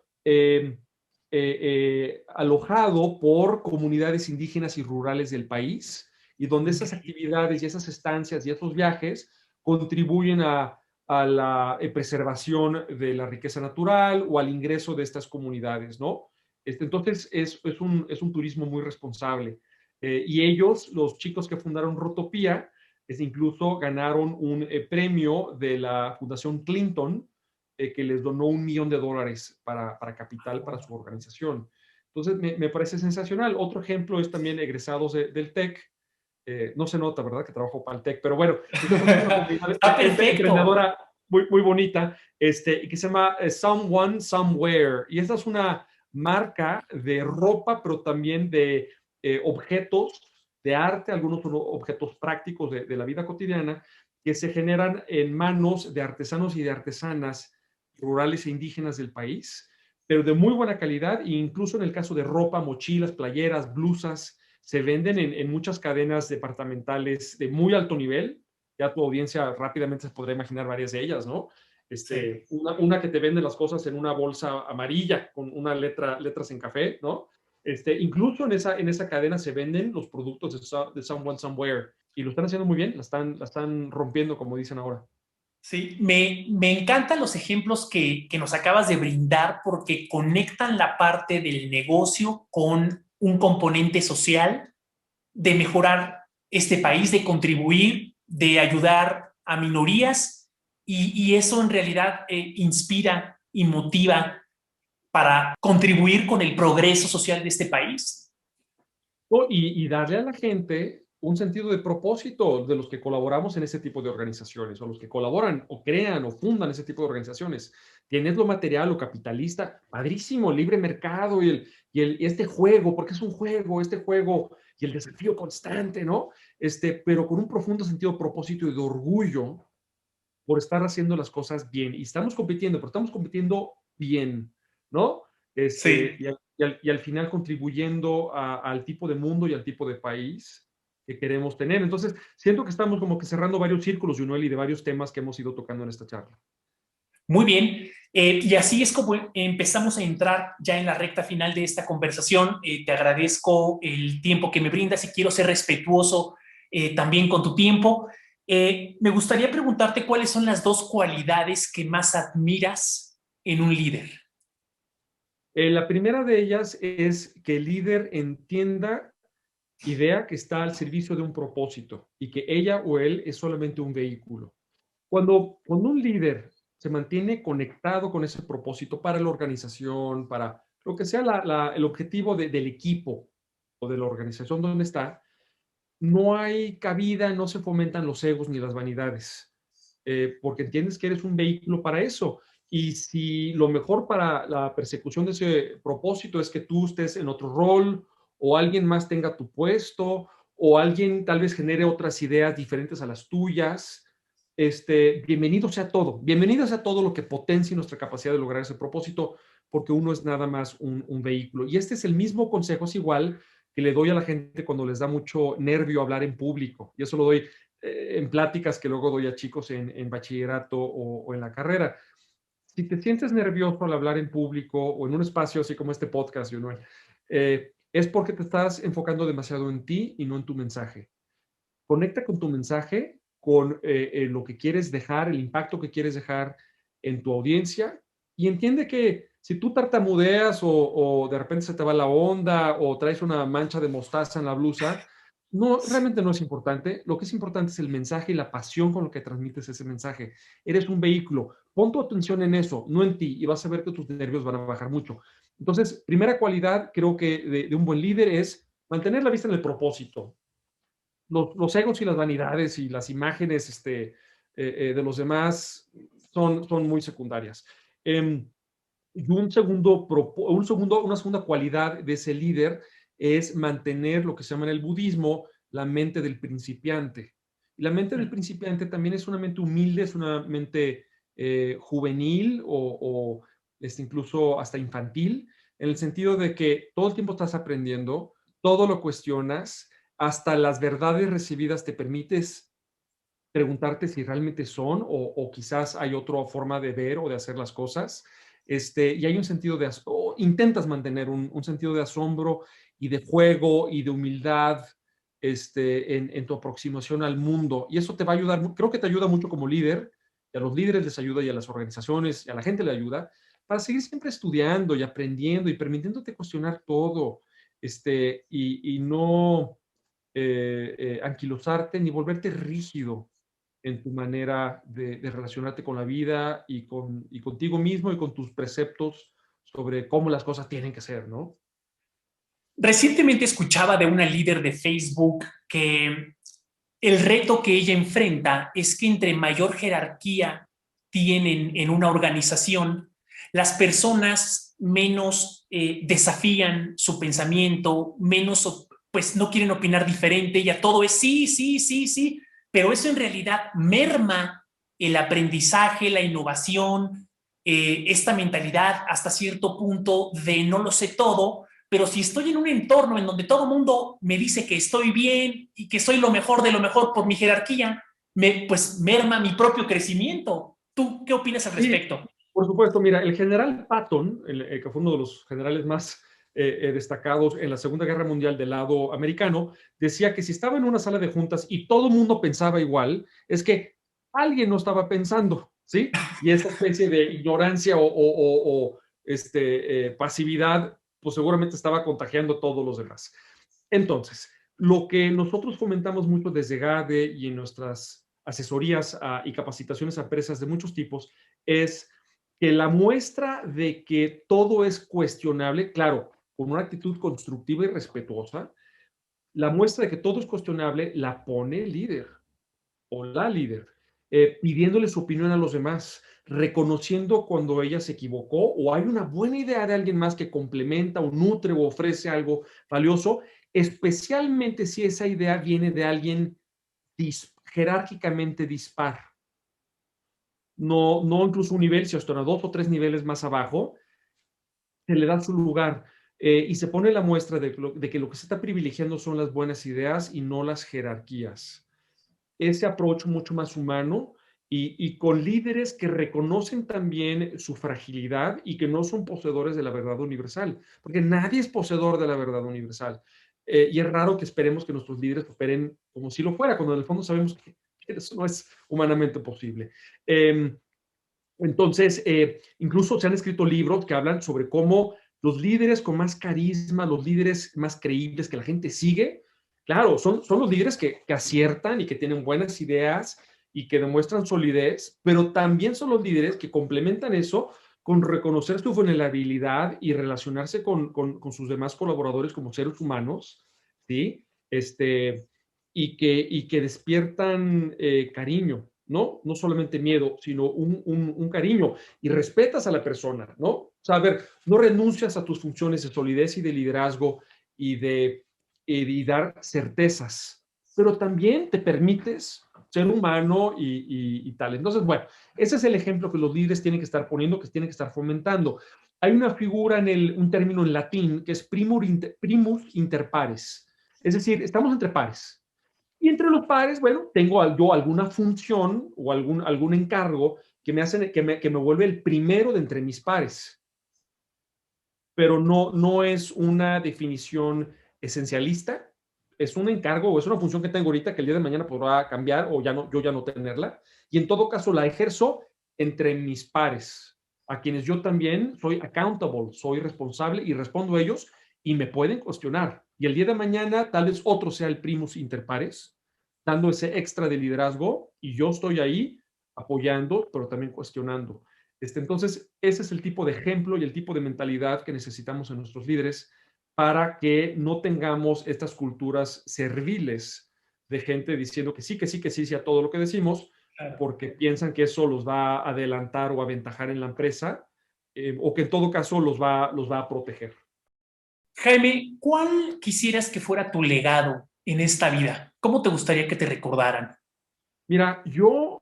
alojado por comunidades indígenas y rurales del país, y donde esas actividades y esas estancias y esos viajes contribuyen a la preservación de la riqueza natural o al ingreso de estas comunidades, ¿no? Entonces, es un turismo muy responsable. Y ellos, los chicos que fundaron Rotopía, incluso ganaron un premio de la Fundación Clinton, que les donó $1,000,000 para capital para su organización. Entonces, me parece sensacional. Otro ejemplo es también egresados del TEC. No se nota, ¿verdad? Que trabajo para el TEC, pero bueno, es una comunidad Está perfecto. emprendedora muy bonita, que se llama Someone Somewhere. Y esta es una marca de ropa, pero también de objetos de arte, algunos objetos prácticos de la vida cotidiana, que se generan en manos de artesanos y de artesanas rurales e indígenas del país, pero de muy buena calidad, e incluso en el caso de ropa, mochilas, playeras, blusas, se venden en muchas cadenas departamentales de muy alto nivel. Ya tu audiencia rápidamente se podrá imaginar varias de ellas, ¿no? Sí. Una que te vende las cosas en una bolsa amarilla con una letras en café, ¿no? Incluso en esa cadena se venden los productos de Someone Somewhere y lo están haciendo muy bien, la están rompiendo, como dicen ahora. Sí, me encantan los ejemplos que nos acabas de brindar porque conectan la parte del negocio con un componente social, de mejorar este país, de contribuir, de ayudar a minorías y eso en realidad inspira y motiva para contribuir con el progreso social de este país. ¿No? Y darle a la gente un sentido de propósito de los que colaboramos en ese tipo de organizaciones, o los que colaboran o crean o fundan ese tipo de organizaciones. Tienes lo material o capitalista, padrísimo, libre mercado y este juego, porque es un juego, este juego y el desafío constante, ¿no? Pero con un profundo sentido de propósito y de orgullo por estar haciendo las cosas bien. Y estamos compitiendo, pero estamos compitiendo bien, ¿no? Sí. Y al final contribuyendo al tipo de mundo y al tipo de país que queremos tener. Entonces, siento que estamos como que cerrando varios círculos, Junuel, y de varios temas que hemos ido tocando en esta charla. Muy bien. Y así es como empezamos a entrar ya en la recta final de esta conversación. Te agradezco el tiempo que me brindas y quiero ser respetuoso también con tu tiempo. Me gustaría preguntarte cuáles son las dos cualidades que más admiras en un líder. La primera de ellas es que el líder entienda y vea que está al servicio de un propósito y que ella o él es solamente un vehículo. Cuando un líder se mantiene conectado con ese propósito para la organización, para lo que sea el objetivo del equipo o de la organización donde está, no hay cabida, no se fomentan los egos ni las vanidades, porque entiendes que eres un vehículo para eso. Y si lo mejor para la persecución de ese propósito es que tú estés en otro rol o alguien más tenga tu puesto o alguien tal vez genere otras ideas diferentes a las tuyas, bienvenido sea todo lo que potencie nuestra capacidad de lograr ese propósito, porque uno es nada más un vehículo. Y este es el mismo consejo, es igual que le doy a la gente cuando les da mucho nervio hablar en público. Y eso lo doy en pláticas que luego doy a chicos en bachillerato o en la carrera. Si te sientes nervioso al hablar en público o en un espacio así como este podcast, es porque te estás enfocando demasiado en ti y no en tu mensaje. Conecta con tu mensaje, con lo que quieres dejar, el impacto que quieres dejar en tu audiencia y entiende que si tú tartamudeas o de repente se te va la onda o traes una mancha de mostaza en la blusa, no, realmente no es importante. Lo que es importante es el mensaje y la pasión con lo que transmites ese mensaje. Eres un vehículo. Pon tu atención en eso, no en ti, y vas a ver que tus nervios van a bajar mucho. Entonces, primera cualidad, creo que de un buen líder es mantener la vista en el propósito. Los egos y las vanidades y las imágenes de los demás son muy secundarias. Y una segunda cualidad de ese líder es mantener lo que se llama en el budismo la mente del principiante. Y la mente del principiante también es una mente humilde, es una mente juvenil incluso hasta infantil, en el sentido de que todo el tiempo estás aprendiendo, todo lo cuestionas, hasta las verdades recibidas te permites preguntarte si realmente son o quizás hay otra forma de ver o de hacer las cosas. Y hay un sentido intentas mantener un sentido de asombro y de juego y de humildad en tu aproximación al mundo. Y eso te va a ayudar, creo que te ayuda mucho como líder, y a los líderes les ayuda y a las organizaciones y a la gente le ayuda, para seguir siempre estudiando y aprendiendo y permitiéndote cuestionar todo, y no anquilosarte ni volverte rígido en tu manera de relacionarte con la vida y contigo mismo y con tus preceptos sobre cómo las cosas tienen que ser, ¿no? Recientemente escuchaba de una líder de Facebook que el reto que ella enfrenta es que entre mayor jerarquía tienen en una organización, las personas menos desafían su pensamiento, menos, pues no quieren opinar diferente, ya todo es sí, sí, sí, sí, pero eso en realidad merma el aprendizaje, la innovación, esta mentalidad hasta cierto punto de no lo sé todo, pero si estoy en un entorno en donde todo el mundo me dice que estoy bien y que soy lo mejor de lo mejor por mi jerarquía, pues merma mi propio crecimiento. ¿Tú qué opinas al Sí, respecto? por supuesto. Mira, el general Patton, que fue uno de los generales más destacados en la Segunda Guerra Mundial del lado americano, decía que si estaba en una sala de juntas y todo el mundo pensaba igual, es que alguien no estaba pensando, ¿sí? Y esa especie de ignorancia o pasividad, pues seguramente estaba contagiando a todos los demás. Entonces, lo que nosotros fomentamos mucho desde GADE y en nuestras asesorías y capacitaciones a empresas de muchos tipos es que la muestra de que todo es cuestionable, claro, con una actitud constructiva y respetuosa, la muestra de que todo es cuestionable la pone el líder o la líder, pidiéndole su opinión a los demás, reconociendo cuando ella se equivocó o hay una buena idea de alguien más que complementa o nutre o ofrece algo valioso, especialmente si esa idea viene de alguien jerárquicamente dispar. No incluso un nivel, sino hasta 2 o 3 niveles más abajo, se le da su lugar y se pone la muestra de que lo que se está privilegiando son las buenas ideas y no las jerarquías. Ese approach mucho más humano y con líderes que reconocen también su fragilidad y que no son poseedores de la verdad universal, porque nadie es poseedor de la verdad universal. Y es raro que esperemos que nuestros líderes operen como si lo fuera, cuando en el fondo sabemos que eso no es humanamente posible. Entonces, incluso se han escrito libros que hablan sobre cómo los líderes con más carisma, los líderes más creíbles que la gente sigue, claro, son los líderes que aciertan y que tienen buenas ideas y que demuestran solidez, pero también son los líderes que complementan eso con reconocer su vulnerabilidad y relacionarse con sus demás colaboradores como seres humanos, ¿sí? Y que despiertan cariño, ¿no? No solamente miedo, sino un cariño y respetas a la persona, ¿no? O sea, a ver, no renuncias a tus funciones de solidez y de liderazgo y dar certezas, pero también te permites ser humano y tal. Entonces, bueno, ese es el ejemplo que los líderes tienen que estar poniendo, que tienen que estar fomentando. hay una figura un término en latín que es primus inter pares. Es decir, estamos entre pares. Y entre los pares, bueno, tengo yo alguna función o algún encargo que me vuelve el primero de entre mis pares. Pero no es una definición esencialista, es un encargo o es una función que tengo ahorita que el día de mañana podrá cambiar o yo ya no tenerla. Y en todo caso la ejerzo entre mis pares, a quienes yo también soy accountable, soy responsable y respondo a ellos y me pueden cuestionar. Y el día de mañana tal vez otro sea el primus inter pares, dando ese extra de liderazgo y yo estoy ahí apoyando, pero también cuestionando. Entonces, ese es el tipo de ejemplo y el tipo de mentalidad que necesitamos en nuestros líderes para que no tengamos estas culturas serviles de gente diciendo que sí, que sí, que sí, sí a todo lo que decimos, Claro. porque piensan que eso los va a adelantar o aventajar en la empresa, o que en todo caso los va a proteger. Jaime, ¿cuál quisieras que fuera tu legado en esta vida? ¿Cómo te gustaría que te recordaran? Mira, yo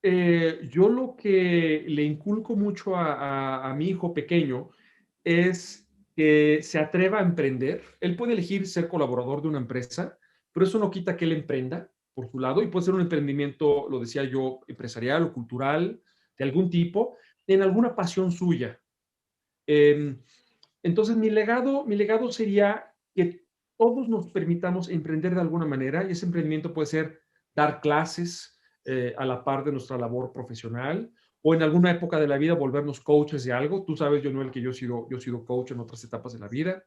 lo que le inculco mucho a mi hijo pequeño es que se atreva a emprender. Él puede elegir ser colaborador de una empresa, pero eso no quita que él emprenda por su lado y puede ser un emprendimiento, lo decía yo, empresarial o cultural de algún tipo, en alguna pasión suya. Eh, entonces, mi legado sería que todos nos permitamos emprender de alguna manera y ese emprendimiento puede ser dar clases a la par de nuestra labor profesional o en alguna época de la vida volvernos coaches de algo. Tú sabes, Jonuel, que yo he sido coach en otras etapas de la vida.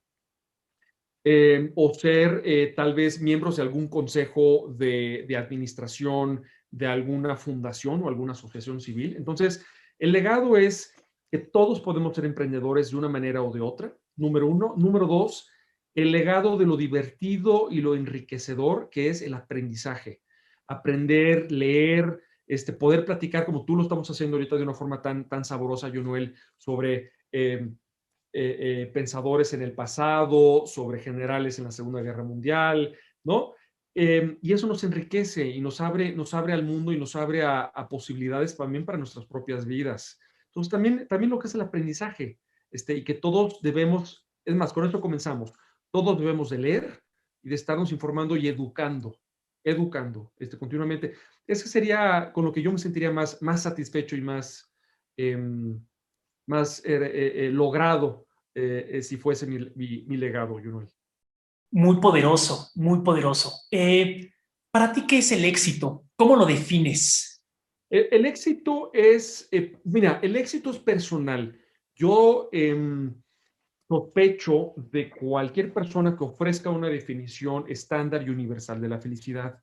O ser tal vez miembros de algún consejo de administración de alguna fundación o alguna asociación civil. Entonces, el legado es que todos podemos ser emprendedores de una manera o de otra, número uno. Número dos, el legado de lo divertido y lo enriquecedor que es el aprendizaje. Aprender, leer, poder platicar como tú lo estamos haciendo ahorita de una forma tan saborosa, Jonuel, sobre pensadores en el pasado, sobre generales en la Segunda Guerra Mundial, ¿no? Y eso nos enriquece y nos abre al mundo y nos abre a posibilidades también para nuestras propias vidas. Entonces, también lo que es el aprendizaje, y que todos debemos, es más, con esto comenzamos, todos debemos de leer y de estarnos informando y educando, continuamente. Ese sería con lo que yo me sentiría más satisfecho y eh, más logrado si fuese mi legado, Junuel. Muy poderoso, muy poderoso. ¿Para ti qué es el éxito? ¿Cómo lo defines? El éxito es, mira, el éxito es personal. Yo sospecho de cualquier persona que ofrezca una definición estándar y universal de la felicidad.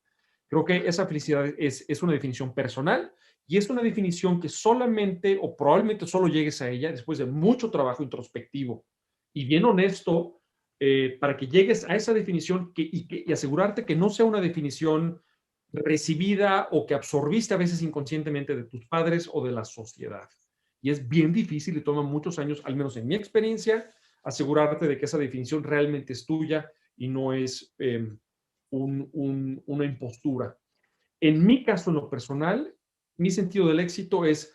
Creo que esa felicidad es una definición personal y es una definición que solamente o probablemente solo llegues a ella después de mucho trabajo introspectivo y bien honesto para que llegues a esa definición y asegurarte que no sea una definición recibida o que absorbiste a veces inconscientemente de tus padres o de la sociedad. Y es bien difícil y toma muchos años, al menos en mi experiencia, asegurarte de que esa definición realmente es tuya y no es una impostura. En mi caso, en lo personal, mi sentido del éxito es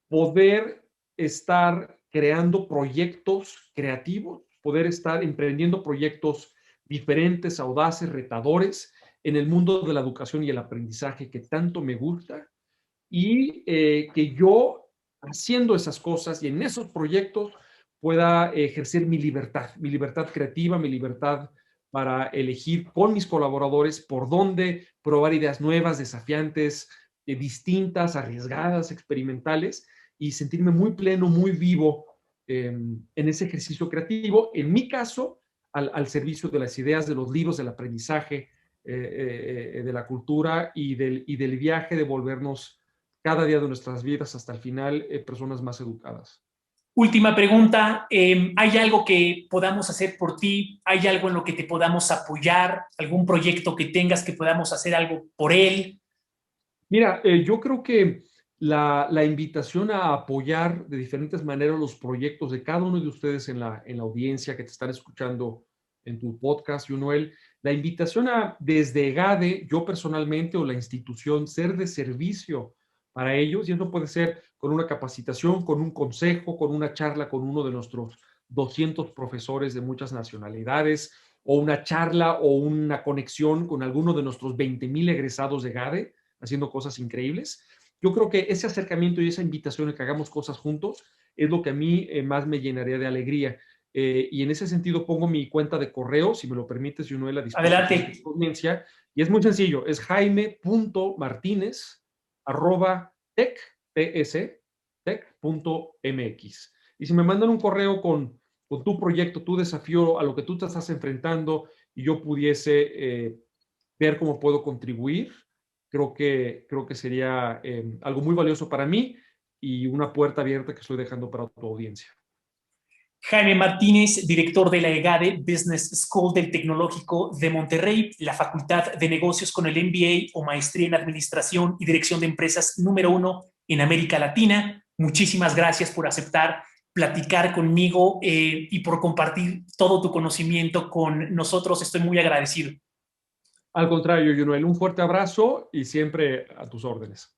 poder estar creando proyectos creativos, poder estar emprendiendo proyectos diferentes, audaces, retadores en el mundo de la educación y el aprendizaje que tanto me gusta y que yo haciendo esas cosas y en esos proyectos pueda ejercer mi libertad creativa, mi libertad para elegir con mis colaboradores por dónde probar ideas nuevas, desafiantes, distintas, arriesgadas, experimentales y sentirme muy pleno, muy vivo en ese ejercicio creativo. En mi caso, al servicio de las ideas, de los libros, del aprendizaje, de la cultura y del viaje de volvernos cada día de nuestras vidas hasta el final personas más educadas. Última pregunta, ¿hay algo que podamos hacer por ti? ¿Hay algo en lo que te podamos apoyar? ¿Algún proyecto que tengas que podamos hacer algo por él? Mira, yo creo que la invitación a apoyar de diferentes maneras los proyectos de cada uno de ustedes en la audiencia que te están escuchando en tu podcast, Yunoel, la invitación a desde EGADE, yo personalmente o la institución, ser de servicio para ellos, y eso puede ser con una capacitación, con un consejo, con una charla con uno de nuestros 200 profesores de muchas nacionalidades, o una charla o una conexión con alguno de nuestros 20,000 egresados de GADE, haciendo cosas increíbles. Yo creo que ese acercamiento y esa invitación a que hagamos cosas juntos es lo que a mí más me llenaría de alegría. Y en ese sentido pongo mi cuenta de correo, si me lo permites, Junuel, a disposición de Adelante. tu audiencia. Y es muy sencillo, es jaime.martinez@tech.mx. Y si me mandan un correo con tu proyecto, tu desafío, a lo que tú te estás enfrentando, y yo pudiese ver cómo puedo contribuir, creo que sería algo muy valioso para mí y una puerta abierta que estoy dejando para tu audiencia. Jaime Martínez, director de la EGADE Business School del Tecnológico de Monterrey, la Facultad de Negocios con el MBA o Maestría en Administración y Dirección de Empresas número 1 en América Latina. Muchísimas gracias por aceptar platicar conmigo y por compartir todo tu conocimiento con nosotros. Estoy muy agradecido. Al contrario, Junuel, un fuerte abrazo y siempre a tus órdenes.